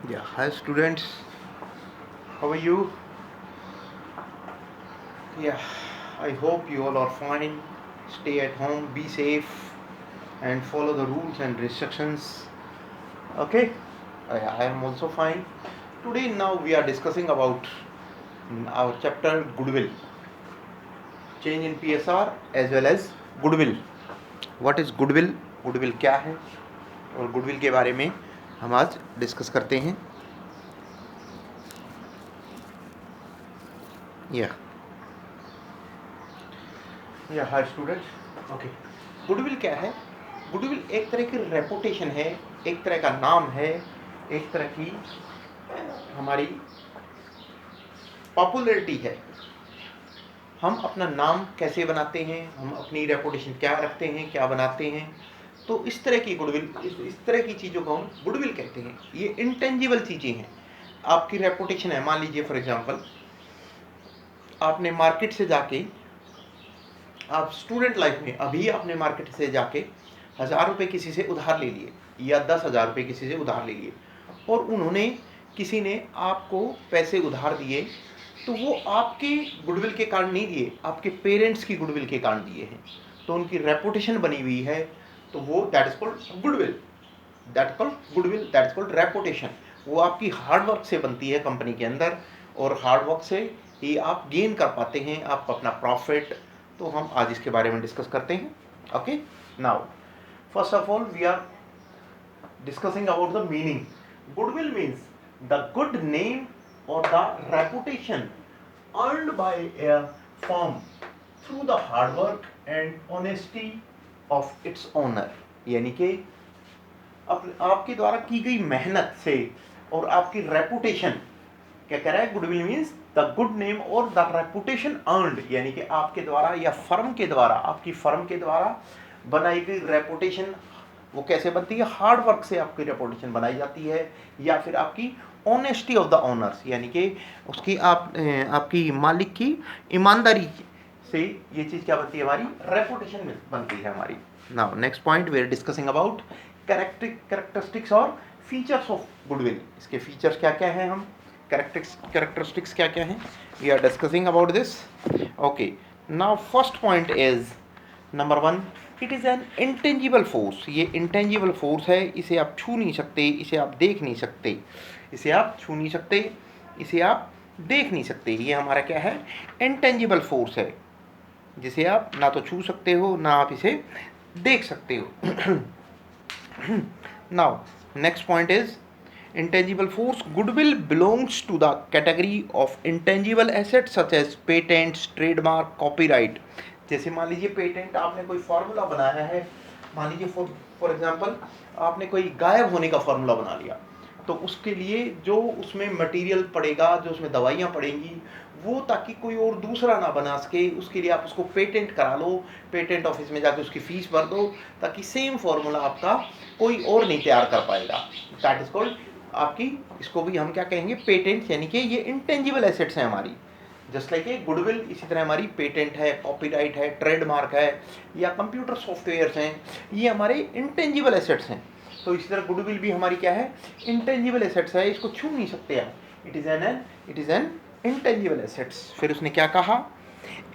Yeah, hi students. How are you? Yeah, I hope you all are fine. Stay at home, be safe, and follow the rules and restrictions. Okay, I am also fine. Today, now we are discussing about our chapter goodwill, change in PSR as well as goodwill. What is goodwill? Goodwill क्या है? और goodwill के बारे में हम आज discuss करते हैं. Yeah. या हाय स्टूडेंट. ओके, गुडविल क्या है? गुडविल एक तरह की रेपुटेशन है, एक तरह का नाम है, एक तरह की हमारी पॉपुलैरिटी है. हम अपना नाम कैसे बनाते हैं, हम अपनी रेपुटेशन क्या रखते हैं, क्या बनाते हैं. तो इस तरह की गुडविल, इस तरह की चीज़ों को हम गुडविल कहते हैं. ये इंटेंजिबल चीज़ें हैं. आपकी रेपुटेशन है, मान लीजिए फॉर एग्जांपल आपने मार्केट से जाके, आप स्टूडेंट लाइफ में अभी आपने मार्केट से जाके 1000 रुपये किसी से उधार ले लिए या 10,000 रुपये किसी से उधार ले लिए, और उन्होंने किसी ने आपको पैसे उधार दिए, तो वो आपके गुडविल के कारण नहीं दिए, आपके पेरेंट्स की गुडविल के कारण दिए हैं. तो उनकी रेपुटेशन बनी हुई है, तो वो that is called goodwill. That called goodwill, that is called reputation. वो आपकी हार्डवर्क से बनती है कंपनी के अंदर, और हार्डवर्क से ही आप गेन कर पाते हैं आप अपना प्रॉफिट. तो हम आज इसके बारे में डिस्कस करते हैं. Okay, now first of all we are discussing about the meaning. Goodwill means the good name or the reputation earned by a firm through the hard work and honesty of its owner. यानी कि आपके द्वारा की गई मेहनत से और आपकी रेपुटेशन, क्या कह रहा है? Goodwill means the good name और द रेपुटेशन अर्नड, यानी कि आपके द्वारा या फर्म के द्वारा, आपकी फर्म के द्वारा बनाई गई रेपुटेशन. वो कैसे बनती है? हार्ड वर्क से आपकी रेपुटेशन बनाई जाती है, या फिर आपकी ऑनेस्टी ऑफ द ओनर्स, यानी कि उसकी आपकी मालिक की ईमानदारी से ये चीज़ क्या बनती है? हमारी रेपुटेशन बनती है हमारी. Now next point we are discussing about characteristics और फीचर्स ऑफ गुडविल. इसके फीचर्स क्या क्या हैं? हम कैरेक्टरिस्टिक्स क्या क्या हैं? We are discussing about this. Okay, now first point is number 1, it is an intangible force. ये इंटेंजिबल फोर्स है, इसे आप छू नहीं सकते, इसे आप देख नहीं सकते, इसे आप छू नहीं सकते, इसे आप देख नहीं सकते. ये हमारा क्या है? इंटेंजिबल फोर्स है, जिसे आप ना तो छू सकते हो, ना आप इसे देख सकते हो. Now next point is intangible force. Goodwill belongs to the category of intangible assets such as patents, trademark, copyright. जैसे मान लीजिए पेटेंट, आपने कोई फार्मूला बनाया है, मान लीजिए फॉर एग्जांपल आपने कोई गायब होने का फार्मूला बना लिया, तो उसके लिए जो उसमें मटेरियल पड़ेगा, जो उसमें दवाइयाँ पड़ेंगी, वो ताकि कोई और दूसरा ना बना सके, उसके लिए आप उसको पेटेंट करा लो, पेटेंट ऑफिस में जाके उसकी फीस भर दो, ताकि सेम फार्मूला आपका कोई और नहीं तैयार कर पाएगा. दैट इज कॉल्ड आपकी, इसको भी हम क्या कहेंगे? पेटेंट. यानी कि ये इंटेंजिबल एसेट्स हैं हमारी. जस्ट लाइक ए गुडविल, इसी तरह हमारी पेटेंट है, कॉपीराइट है, ट्रेडमार्क है, या कंप्यूटर सॉफ्टवेयर्स हैं, ये हमारे इंटेंजिबल एसेट्स हैं. तो इसी तरह गुडविल भी हमारी क्या है? इंटेंजिबल एसेट्स है, इसको छू नहीं सकते आप. It is an intangible assets. फिर उसने क्या कहा?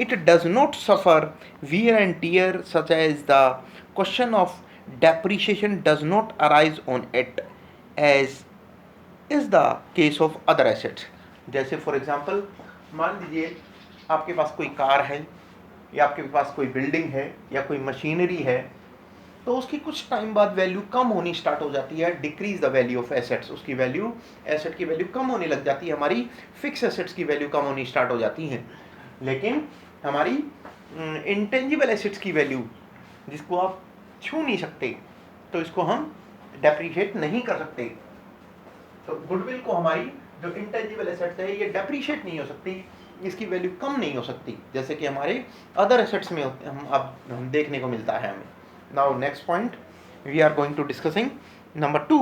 It does not suffer wear and tear such as the question of depreciation does not arise on it as is the case of other assets. जैसे फॉर एग्जाम्पल मान लीजिए आपके पास कोई car है, या आपके पास कोई बिल्डिंग है, या कोई मशीनरी है, तो उसकी कुछ टाइम बाद वैल्यू कम होनी स्टार्ट हो जाती है. Decrease the value of assets, उसकी वैल्यू, एसेट की वैल्यू कम होने लग जाती है. हमारी फिक्स एसेट्स की वैल्यू कम होनी स्टार्ट हो जाती है. लेकिन हमारी इंटेंजिबल एसेट्स की वैल्यू, जिसको आप छू नहीं सकते, तो इसको हम डेप्रीशिएट नहीं कर सकते. तो गुडविल को, हमारी जो इंटेंजिबल एसेट्स है, ये डेप्रीशिएट नहीं हो सकती, इसकी वैल्यू कम नहीं हो सकती, जैसे कि हमारे अदर एसेट्स में हम देखने को मिलता है हमें. Now next point we are going to discussing number 2.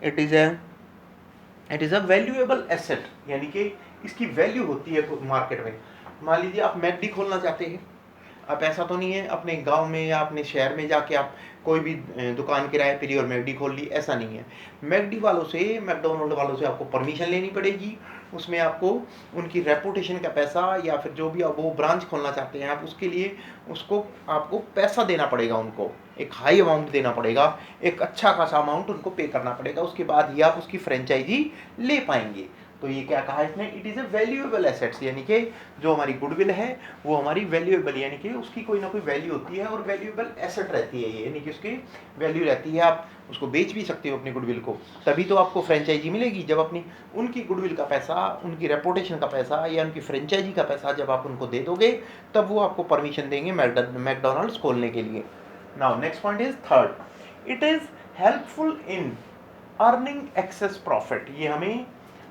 It is a valuable asset, यानी कि इसकी वैल्यू होती है मार्केट में. मान लीजिए आप मैकडी खोलना चाहते हैं, आप ऐसा तो नहीं है अपने गांव में या अपने शहर में जाके आप कोई भी दुकान किराए पे ली और मैकडी खोल ली, ऐसा नहीं है। मैकडी वालों से, मैकडोनल्ड वालों से आपको परमिशन लेनी पड़ेगी, उसमें आपको उनकी रेपुटेशन का पैसा या फिर जो भी आप वो ब्रांच खोलना चाहते हैं आप उसके लिए उसको आपको पैसा देना पड़ेगा, उनको एक हाई अमाउंट देना पड़ेगा, एक अच्छा खासा अमाउंट उनको पे करना पड़ेगा, उसके बाद ही आप उसकी फ्रेंचाइजी ले पाएंगे। तो ये क्या कहा इसने, it is a valuable assets, यानी कि जो हमारी गुडविल है वो हमारी वैल्यूएबल, यानी कि उसकी कोई ना कोई वैल्यू होती है और वैल्यूएबल एसेट रहती है ये, यानी कि उसकी वैल्यू रहती है, आप उसको बेच भी सकते हो अपनी गुडविल को, तभी तो आपको फ्रेंचाइजी मिलेगी। जब अपनी उनकी गुडविल का पैसा, उनकी रेपुटेशन का पैसा या उनकी फ्रेंचाइजी का पैसा जब आप उनको दे दोगे तब वो आपको परमिशन देंगे मैकडोनल्ड्स खोलने के लिए। Now next point is third, it is helpful in earning excess profit. ये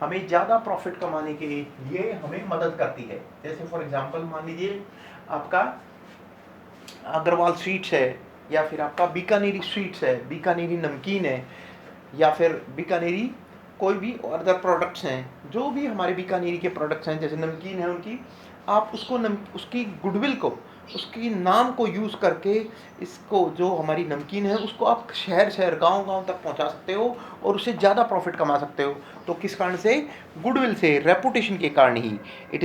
हमें ज़्यादा प्रॉफिट कमाने के लिए हमें मदद करती है। जैसे फॉर एग्जांपल मान लीजिए आपका अग्रवाल स्वीट्स है, या फिर आपका बीकानेरी स्वीट्स है, बीकानेरी नमकीन है, या फिर बीकानेरी कोई भी अदर प्रोडक्ट्स हैं, जो भी हमारे बीकानेरी के प्रोडक्ट्स हैं, जैसे नमकीन है उनकी, आप उसको उसकी गुडविल को, उसकी नाम को यूज़ करके इसको जो हमारी नमकीन है उसको आप शहर शहर गांव गांव तक पहुंचा सकते हो और उससे ज़्यादा प्रॉफिट कमा सकते हो। तो किस कारण से, गुडविल से, रेपुटेशन के कारण ही। It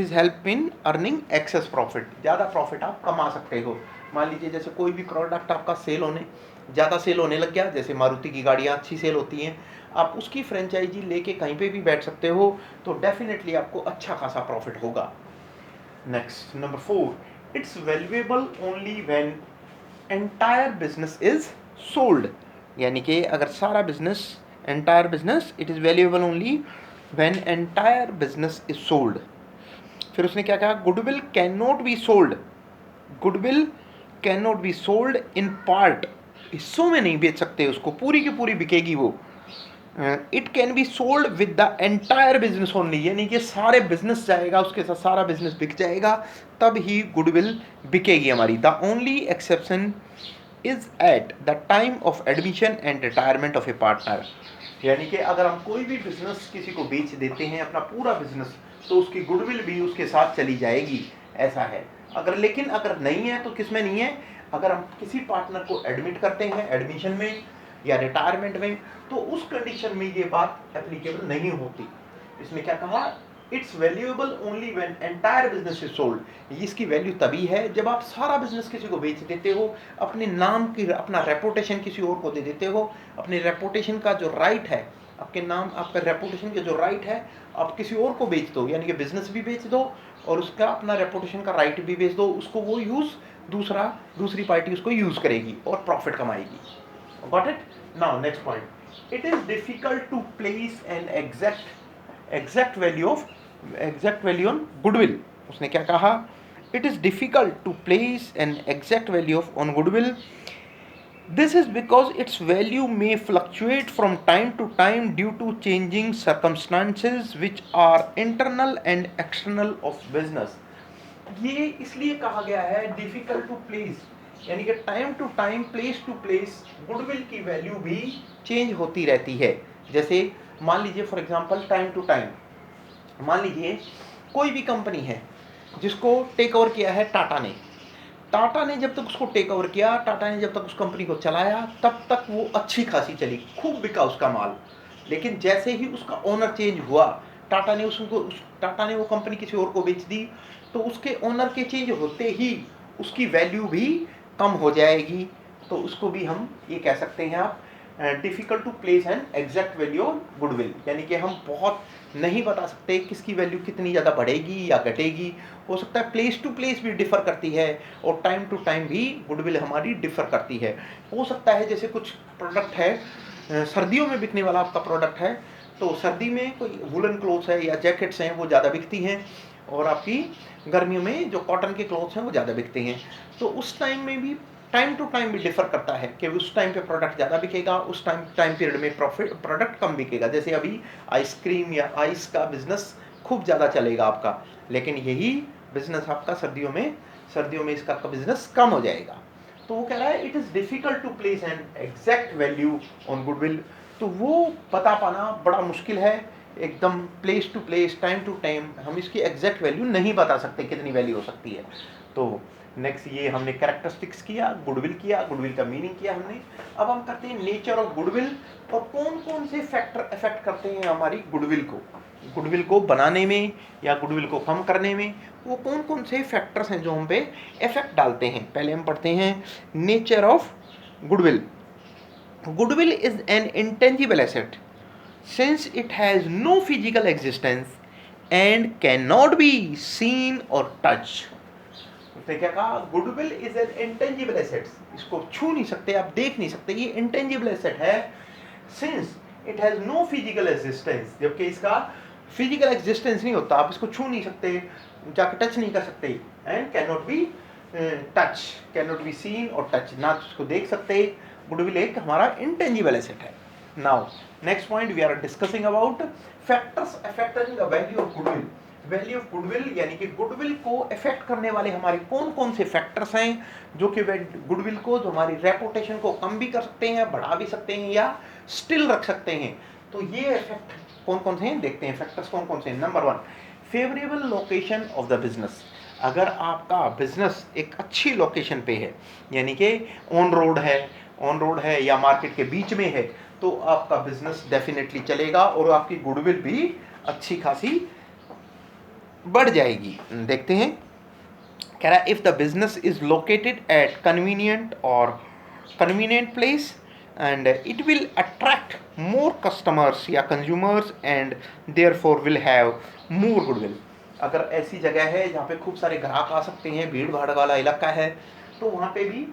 is help in earning excess profit, ज़्यादा प्रॉफिट आप कमा सकते हो। मान लीजिए जैसे कोई भी प्रोडक्ट आपका ज़्यादा सेल होने लग गया, जैसे मारुति की गाड़ियाँ अच्छी सेल होती हैं, आप उसकी फ्रेंचाइजी लेके कहीं पे भी बैठ सकते हो, तो डेफिनेटली आपको अच्छा खासा प्रॉफिट होगा। Next number 4, it's valuable only when entire business is sold, यानी कि अगर सारा business, entire business, it is valuable only when entire business is sold. फिर उसने क्या कहा, goodwill can not be sold, goodwill can not be sold in part, हिस्सों में नहीं बेच सकते उसको, पूरी की पूरी बिकेगी वो। It can be sold with the entire business only, यानी कि सारे बिजनेस जाएगा उसके साथ, सारा बिजनेस बिक जाएगा तब ही गुडविल बिकेगी हमारी। The only exception is at the time of admission and retirement of A partner, यानी कि अगर हम कोई भी बिजनेस किसी को बेच देते हैं, अपना पूरा बिजनेस, तो उसकी गुडविल भी उसके साथ चली जाएगी, ऐसा है। लेकिन अगर नहीं है तो किस में नहीं है, अगर हम किसी पार्टनर को एडमिट करते हैं एडमिशन में या रिटायरमेंट में, तो उस कंडीशन में ये बात एप्लीकेबल नहीं होती। इसने क्या कहा, it's valuable only when entire business is sold, इसकी वैल्यू तभी है जब आप सारा बिजनेस किसी को बेच देते हो, अपने नाम की, अपना रेपुटेशन किसी और को दे देते हो, अपने रेपुटेशन का जो राइट है, आपके नाम, आपका रेपुटेशन के जो राइट है आप किसी और को बेच दो, यानी कि बिजनेस भी बेच दो और उसका अपना रेपुटेशन का राइट भी बेच दो, उसको वो दूसरी पार्टी उसको यूज करेगी और प्रॉफिट कमाएगी। Got it? Now next point, it is difficult to place an exact value on goodwill। उसने क्या कहा, it is difficult to place an exact value on goodwill, this is because its value may fluctuate from time to time due to changing circumstances which are internal and external of business। ये इसलिए कहा गया है difficult to place, यानी कि time to time, place to place goodwill की value भी change होती रहती है। जैसे मान लीजिए for example time to time, मान लीजिए कोई भी कंपनी है जिसको टेक ओवर किया है टाटा ने जब तक उसको टेक ओवर किया, टाटा ने जब तक उस कंपनी को चलाया, तब तक वो अच्छी खासी चली, खूब बिका उसका माल। लेकिन जैसे ही उसका ओनर चेंज हुआ, टाटा ने वो कंपनी किसी और को बेच दी, तो उसके ओनर के चेंज होते ही उसकी वैल्यू भी कम हो जाएगी। तो उसको भी हम ये कह सकते हैं आप, difficult to place an exact value on goodwill, यानी कि हम बहुत नहीं बता सकते किसकी वैल्यू कितनी ज़्यादा बढ़ेगी या घटेगी। हो सकता है प्लेस टू प्लेस भी डिफ़र करती है और टाइम टू टाइम भी गुडविल हमारी डिफ़र करती है। हो सकता है जैसे कुछ प्रोडक्ट है, सर्दियों में बिकने वाला आपका प्रोडक्ट है, तो सर्दी में कोई वुलन क्लोथ्स है या जैकेट्स हैं वो ज़्यादा बिकती हैं, और आपकी गर्मियों में जो कॉटन के क्लोथ्स हैं वो ज़्यादा बिकते हैं। तो उस टाइम में भी टाइम टू टाइम भी डिफर करता है कि उस टाइम पे प्रोडक्ट ज़्यादा बिकेगा, उस टाइम पीरियड में प्रोडक्ट कम बिकेगा। जैसे अभी आइसक्रीम या आइस का बिजनेस खूब ज़्यादा चलेगा आपका, लेकिन यही बिजनेस आपका सर्दियों में इसका बिजनेस कम हो जाएगा। तो वो कह रहा है it is difficult to place an exact value on goodwill, तो वो बता पाना बड़ा मुश्किल है एकदम, place to place, time to time हम इसकी एग्जैक्ट वैल्यू नहीं बता सकते कितनी वैल्यू हो सकती है। तो नेक्स्ट ये हमने कैरेक्टरिस्टिक्स किया, गुडविल किया, गुडविल का मीनिंग किया हमने। अब हम करते हैं नेचर ऑफ गुडविल और कौन कौन से फैक्टर अफेक्ट करते हैं हमारी गुडविल को बनाने में या गुडविल को कम करने में। वो कौन कौन से फैक्टर्स हैं जो हम पे इफेक्ट डालते हैं। पहले हम पढ़ते हैं nature of goodwill. Goodwill is an intangible asset since it has no physical existence and cannot be seen or touched। उसने क्या कहा, goodwill is an intangible asset, इसको छू नहीं सकते, आप देख नहीं सकते, ये इंटेंजिबल एसेट है। Since it has no physical existence, जबकि इसका फिजिकल एग्जिस्टेंस नहीं होता, आप इसको छू नहीं सकते, जाके टच नहीं कर सकते। And can not be seen और टच, ना उसको देख सकते। गुडविल एक हमारा इंटेंजिबल एसेट है। Now next point we are discussing about factors affecting the value of goodwill. Value of goodwill यानी कि गुडविल को अफेक्ट करने वाले हमारे कौन कौन से फैक्टर्स हैं जो कि गुडविल को, जो हमारी रेपुटेशन को कम भी कर सकते हैं, बढ़ा भी सकते हैं या स्टिल रख सकते हैं। तो ये इफेक्ट कौन कौन से हैं, देखते हैं फैक्टर्स कौन कौन से हैं। Number 1, favourable location of the business. अगर आपका बिजनेस एक अच्छी लोकेशन पे है, यानी कि ऑन रोड है या मार्केट के बीच में है, तो आपका बिजनेस डेफिनेटली चलेगा और आपकी गुडविल भी अच्छी खासी बढ़ जाएगी। देखते हैं, कह रहा है if the business is located at convenient place and it will attract more customers या consumers and therefore will have more goodwill. अगर ऐसी जगह है जहाँ पे खूब सारे ग्राहक आ सकते हैं, भीड़ भाड़ वाला इलाका है, तो वहाँ पे भी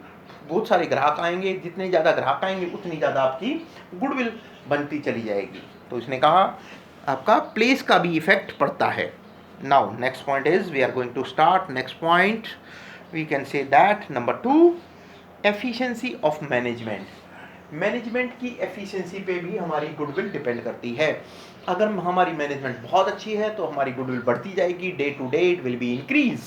बहुत सारे ग्राहक आएंगे। जितने ज़्यादा ग्राहक आएंगे उतनी ज़्यादा आपकी गुडविल बनती चली जाएगी। तो इसने कहा आपका प्लेस का भी इफेक्ट पड़ता है। Now next point is we are going to start next point. We can say that number 2, efficiency of management की एफिशिएंसी पे भी हमारी गुडविल डिपेंड करती है। अगर हमारी मैनेजमेंट बहुत अच्छी है तो हमारी गुडविल बढ़ती जाएगी, day to day it will be increase.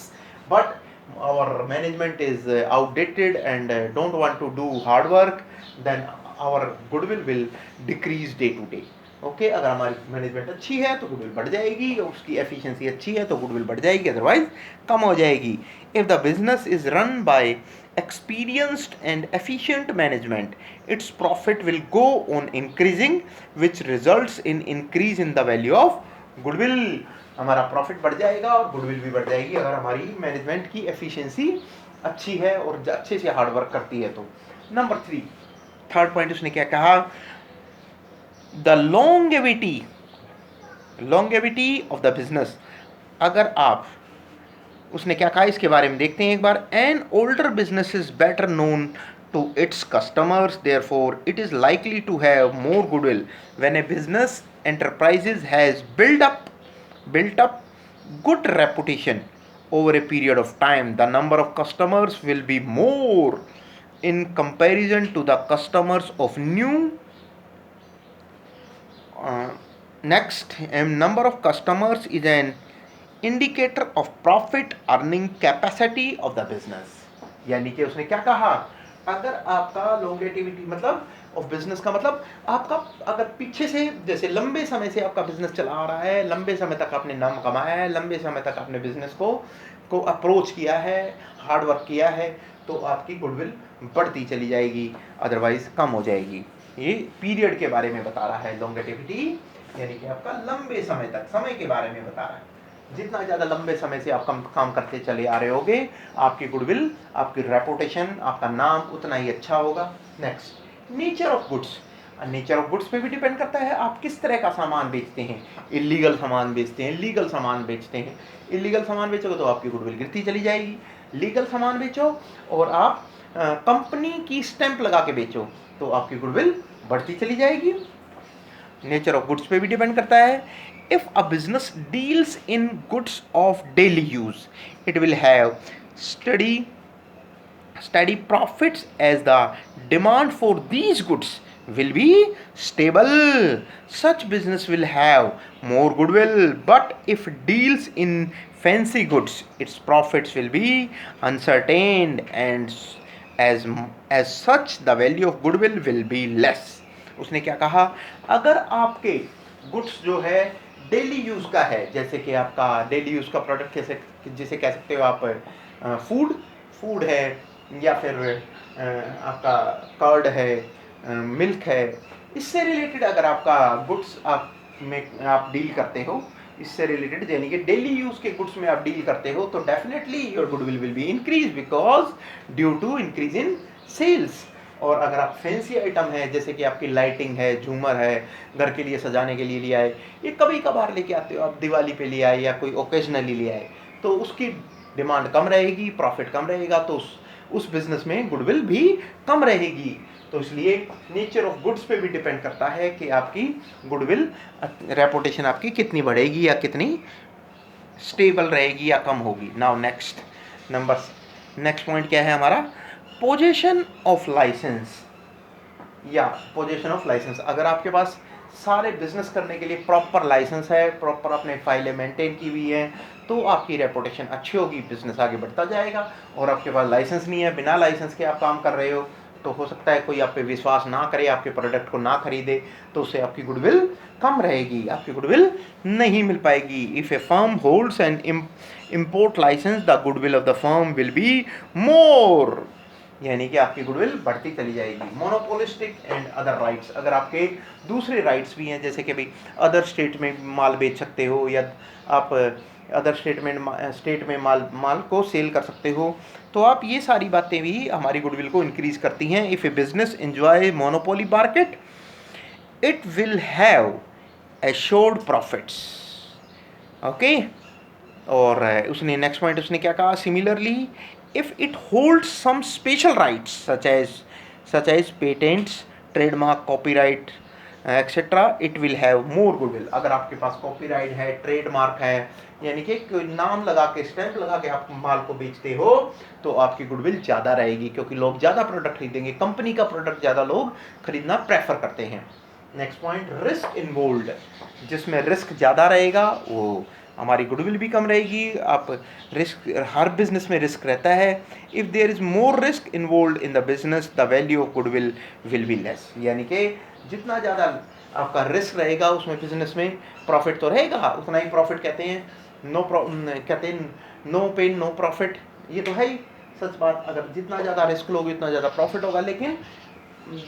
But our management is outdated and don't want to do hard work, then our goodwill will decrease day to day। Okay, अगर हमारी मैनेजमेंट अच्छी है तो गुडविल बढ़ जाएगी, और उसकी एफिशिएंसी अच्छी है तो गुडविल बढ़ जाएगी, अदरवाइज कम हो जाएगी। If the business is run by experienced and efficient management, its profit will go on increasing, which results in increase in the value of goodwill। हमारा प्रॉफिट बढ़ जाएगा और गुडविल भी बढ़ जाएगी अगर हमारी मैनेजमेंट की एफिशिएंसी अच्छी है और अच्छे से हार्ड वर्क करती है तो। नंबर 3, थर्ड पॉइंट उसने क्या कहा, the longevity of the business. अगर आप, उसने क्या कहा इसके बारे में देखते हैं एक बार। An older business is better known to its customers, therefore it is likely to have more goodwill। when a business enterprises has built up good reputation over a period of time, the number of customers will be more in comparison to the customers of new next number of customers is an indicator of profit earning capacity of the business। यानी कि उसने क्या कहा, अगर आपका longevity मतलब of business का मतलब आपका अगर पीछे से जैसे लंबे समय से आपका बिजनेस चला आ रहा है, लंबे समय तक आपने नाम कमाया है, लंबे समय तक आपने बिजनेस को अप्रोच किया है, हार्ड वर्क किया है, तो आपकी गुडविल बढ़ती चली जाएगी, अदरवाइज कम हो जाएगी। ये पीरियड के बारे में बता रहा है लॉन्गेटिविटी, यानी कि आपका लंबे समय तक, समय के बारे में बता रहा है। जितना ज़्यादा लंबे समय से आप काम करते चले आ रहे होगे, आपकी गुडविल, आपकी रेपुटेशन, आपका नाम उतना ही अच्छा होगा। Next, nature of goods. Nature of goods पे भी डिपेंड करता है आप किस तरह का सामान बेचते हैं। इलीगल सामान बेचते हैं, लीगल सामान बेचते हैं। इलीगल सामान बेचोगे तो आपकी गुडविल गिरती चली जाएगी। लीगल सामान बेचो और आप कंपनी की स्टैंप लगा के बेचो तो आपकी गुडविल बढ़ती चली जाएगी। नेचर ऑफ गुड्स पे भी डिपेंड करता है। If a business deals in goods of daily use, it will have steady profits as the demand for these goods will be stable. Such business will have more goodwill. But if it deals in fancy goods, its profits will be uncertain, and as such the value of goodwill will be less। उसने क्या कहा, अगर आपके goods जो है daily use का है, जैसे कि आपका डेली यूज़ का प्रोडक्ट जिसे कह सकते हो आप फूड फूड है, या फिर आपका कर्ड है, मिल्क है, इससे रिलेटेड अगर आपका गुड्स आप डील करते हो, इससे रिलेटेड यानी कि डेली यूज के गुड्स में आप डील करते हो, तो definitely your goodwill will be increase because due to increase in sales. और अगर आप फैंसी आइटम है, जैसे कि आपकी लाइटिंग है, झूमर है, घर के लिए सजाने के लिए ले आए, ये कभी कभार लेके आते हो आप, दिवाली पे ले आए या कोई ओकेजनली ले आए, तो उसकी डिमांड कम रहेगी, प्रॉफिट कम रहेगा, तो उस बिजनेस में गुडविल भी कम रहेगी। तो इसलिए नेचर ऑफ गुड्स पे भी डिपेंड करता है कि आपकी गुडविल रेपुटेशन आपकी कितनी बढ़ेगी या कितनी स्टेबल रहेगी या कम होगी। नाउ नेक्स्ट पॉइंट क्या है हमारा, पोजीशन ऑफ लाइसेंस या पोजीशन ऑफ लाइसेंस। अगर आपके पास सारे बिजनेस करने के लिए प्रॉपर लाइसेंस है, प्रॉपर आपने फाइलें मेंटेन की हुई है, तो आपकी रेपुटेशन अच्छी होगी, बिजनेस आगे बढ़ता जाएगा। और आपके पास लाइसेंस नहीं है, बिना लाइसेंस के आप काम कर रहे हो, तो हो सकता है कोई आप पे विश्वास ना करे, आपके प्रोडक्ट को ना खरीदे, तो उससे आपकी गुडविल कम रहेगी, आपकी गुडविल नहीं मिल पाएगी। If a firm holds an import licence the goodwill of the firm will be more, यानी कि आपकी गुडविल बढ़ती चली जाएगी। मोनोपोलिस्टिक एंड अदर राइट्स, अगर आपके दूसरे राइट्स भी हैं, जैसे कि भाई अदर स्टेट में माल बेच सकते हो, या आप अदर स्टेट में माल को सेल कर सकते हो, तो आप ये सारी बातें भी हमारी गुडविल को इंक्रीज करती हैं। If A business enjoy monopoly market it will have assured profits. Okay, और उसने नेक्स्ट पॉइंट उसने क्या कहा, similarly if it holds some special rights such as patents, trademark, copyright, etc., it will have more goodwill। अगर आपके पास copyright है, trademark है, यानी कि कोई नाम लगा के, स्टैंप लगा के आप माल को बेचते हो, तो आपकी गुडविल ज़्यादा रहेगी, क्योंकि लोग ज़्यादा प्रोडक्ट खरीदेंगे, कंपनी का प्रोडक्ट ज़्यादा लोग खरीदना प्रेफर करते हैं। नेक्स्ट पॉइंट, रिस्क इन्वॉल्व्ड, जिसमें रिस्क ज़्यादा रहेगा वो हमारी गुडविल भी कम रहेगी। आप रिस्क, हर बिजनेस में रिस्क रहता है। If there is more risk involved in the business the value of goodwill will be less, यानी कि जितना ज़्यादा आपका रिस्क रहेगा उसमें बिजनेस में प्रॉफिट तो रहेगा, उतना ही प्रॉफिट कहते हैं नो पेन नो प्रॉफिट, ये तो है ही सच बात। अगर जितना ज़्यादा रिस्क लोगे उतना ज़्यादा प्रॉफिट होगा, लेकिन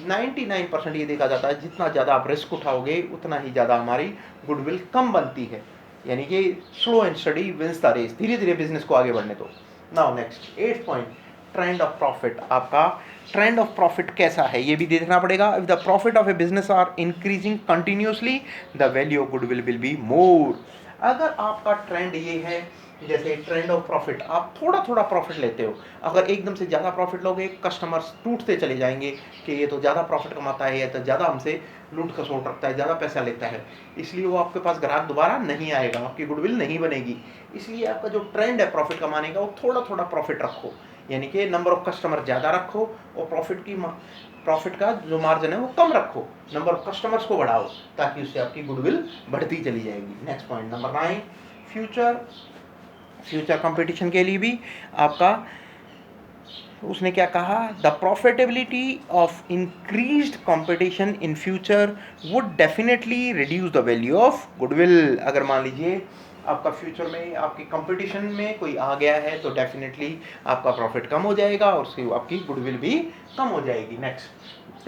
99% ये देखा जाता है जितना ज़्यादा आप रिस्क उठाओगे उतना ही ज़्यादा हमारी गुडविल कम बनती है, यानी कि slow and study wins the race, धीरे धीरे बिजनेस को आगे बढ़ने दो। Now next 8th point, trend of profit. आपका ट्रेंड ऑफ प्रॉफिट कैसा है ये भी देखना पड़ेगा। If the profit of a business are increasing continuously the value of goodwill will be more. अगर आपका ट्रेंड ये है, जैसे ट्रेंड ऑफ प्रॉफिट, आप थोड़ा थोड़ा प्रॉफिट लेते हो, अगर एकदम से ज़्यादा प्रॉफिट लोगे कस्टमर्स टूटते चले जाएंगे कि ये तो ज़्यादा प्रॉफिट कमाता है, या तो ज़्यादा हमसे लूट खसोट रखता है, ज़्यादा पैसा लेता है, इसलिए वो आपके पास ग्राहक दोबारा नहीं आएगा, आपकी गुडविल नहीं बनेगी। इसलिए आपका जो ट्रेंड है प्रॉफिट कमाने का, वो थोड़ा थोड़ा प्रॉफिट रखो, यानी कि नंबर ऑफ कस्टमर ज़्यादा रखो, और प्रॉफिट का जो मार्जिन है वो कम रखो, नंबर ऑफ कस्टमर्स को बढ़ाओ, ताकि उससे आपकी गुडविल बढ़ती चली जाएगी। Next point number 9, future competition के लिए भी आपका उसने क्या कहा, the profitability of increased competition in future would definitely reduce the value of goodwill. अगर मान लीजिए आपका फ्यूचर में आपकी कंपटीशन में कोई आ गया है, तो डेफिनेटली आपका प्रॉफिट कम हो जाएगा और उससे आपकी गुडविल भी कम हो जाएगी। Next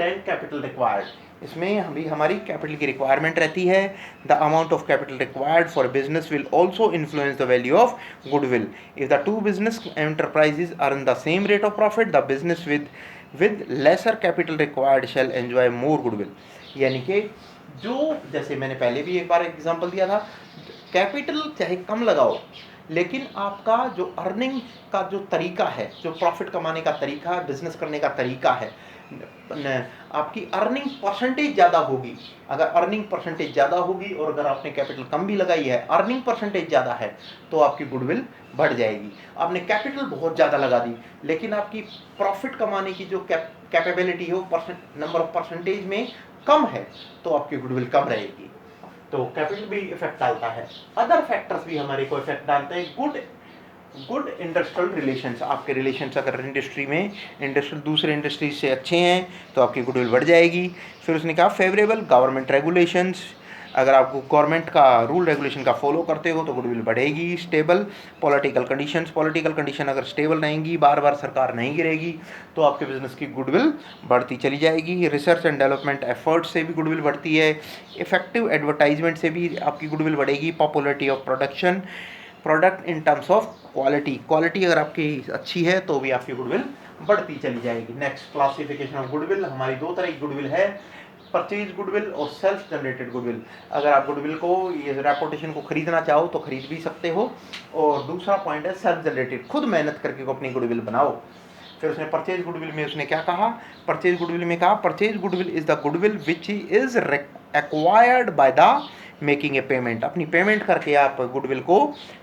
10, capital required. इसमें अभी हमारी कैपिटल की रिक्वायरमेंट रहती है। The amount of capital required for business will also influence the value of goodwill. If the two business enterprises earn the same rate of profit, the business with lesser capital required shall enjoy more goodwill. यानी कि जो, जैसे मैंने पहले भी एक बार example दिया था, कैपिटल चाहे कम लगाओ, लेकिन आपका जो अर्निंग का जो तरीका है, जो प्रॉफिट कमाने का तरीका है, बिजनेस करने का तरीका है, आपकी अर्निंग परसेंटेज ज़्यादा होगी। अगर अर्निंग परसेंटेज ज़्यादा होगी और अगर आपने कैपिटल कम भी लगाई है, अर्निंग परसेंटेज ज़्यादा है, तो आपकी गुडविल बढ़ जाएगी। आपने कैपिटल बहुत ज़्यादा लगा दी, लेकिन आपकी प्रॉफिट कमाने की जो कैपेबिलिटी है वो नंबर ऑफ परसेंटेज में कम है, तो आपकी गुडविल कम रहेगी। तो कैपिटल भी इफेक्ट डालता है, अदर फैक्टर्स भी हमारे को इफेक्ट डालते हैं। गुड इंडस्ट्रियल रिलेशंस, आपके रिलेशंस अगर इंडस्ट्रियल दूसरे इंडस्ट्रीज से अच्छे हैं, तो आपकी गुडविल बढ़ जाएगी। फिर उसने कहा फेवरेबल गवर्नमेंट रेगुलेशंस, अगर आप गवर्नमेंट का रूल रेगुलेशन का फॉलो करते हो तो गुडविल बढ़ेगी। स्टेबल पॉलिटिकल कंडीशन अगर स्टेबल रहेंगी, बार बार सरकार नहीं गिरेगी, तो आपके बिजनेस की गुडविल बढ़ती चली जाएगी। रिसर्च एंड डेवलपमेंट एफर्ट से भी गुडविल बढ़ती है। इफेक्टिव एडवर्टाइजमेंट से भी आपकी गुडविल बढ़ेगी। Popularity of product in terms of quality अगर आपकी अच्छी है तो भी आपकी गुडविल बढ़ती चली जाएगी। नेक्स्ट क्लासिफिकेशन ऑफ गुडविल, हमारी दो तरह की गुडविल है, परचेज गुडविल और सेल्फ जनरेटेड गुडविल। अगर आप गुडविल को, ये रेपुटेशन को खरीदना चाहो तो खरीद भी सकते हो, और दूसरा पॉइंट है सेल्फ जनरेटेड, खुद मेहनत करके अपनी गुडविल बनाओ। फिर उसने परचेज गुडविल में उसने क्या कहा, परचेज गुडविल में कहा purchase goodwill is the goodwill which is acquired by the making a payment, अपनी पेमेंट करके आप गुडविल को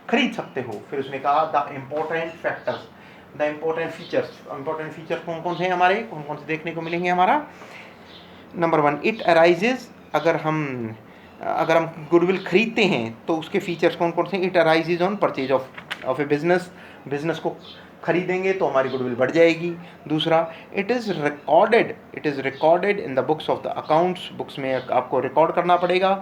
खरीद सकते हो। फिर उसने कहा the important factors, the important features कौन कौन से हैं हमारे, कौन कौन से देखने को मिलेंगे हमारा। नंबर 1, इट अराइजेज, अगर हम गुडविल खरीदते हैं तो उसके फीचर्स कौन कौन से, it arises on purchase of a business को खरीदेंगे तो हमारी गुडविल बढ़ जाएगी। दूसरा, it is recorded in the books of the accounts, books में आपको रिकॉर्ड करना पड़ेगा।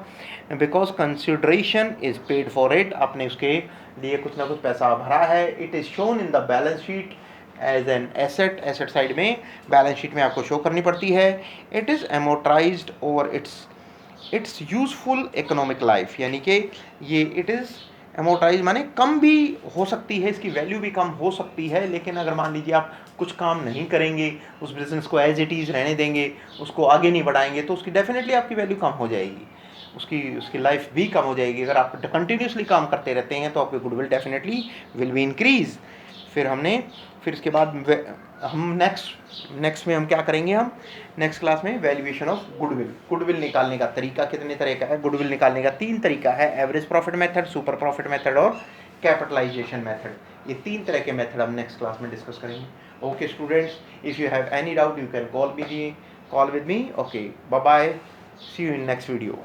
Because consideration is paid for it, आपने उसके लिए कुछ ना कुछ पैसा भरा है। It is shown in the balance sheet as an asset side में, बैलेंस शीट में आपको शो करनी पड़ती है। It is amortised over its useful economic life, यानी कि ये इट इज़ एमोर्टाइज माने कम भी हो सकती है, इसकी वैल्यू भी कम हो सकती है, लेकिन अगर मान लीजिए आप कुछ काम नहीं करेंगे, उस बिज़नेस को एज इट इज़ रहने देंगे, उसको आगे नहीं बढ़ाएंगे, तो उसकी डेफिनेटली आपकी वैल्यू कम हो जाएगी, उसकी लाइफ भी कम हो जाएगी। अगर आप कंटिन्यूसली काम करते रहते हैं तो आपकी goodwill definitely will be increase. फिर इसके बाद हम नेक्स्ट में हम क्या करेंगे, हम नेक्स्ट क्लास में वैल्यूएशन ऑफ गुडविल निकालने का तरीका, कितने तरह का है गुडविल निकालने का, 3 तरीका है, average profit method, super profit method और कैपिटलाइजेशन मेथड। ये 3 तरह के मेथड हम नेक्स्ट क्लास में डिस्कस करेंगे। Okay students, if you have any doubt you can call with me. Okay, bye bye, see you in next video.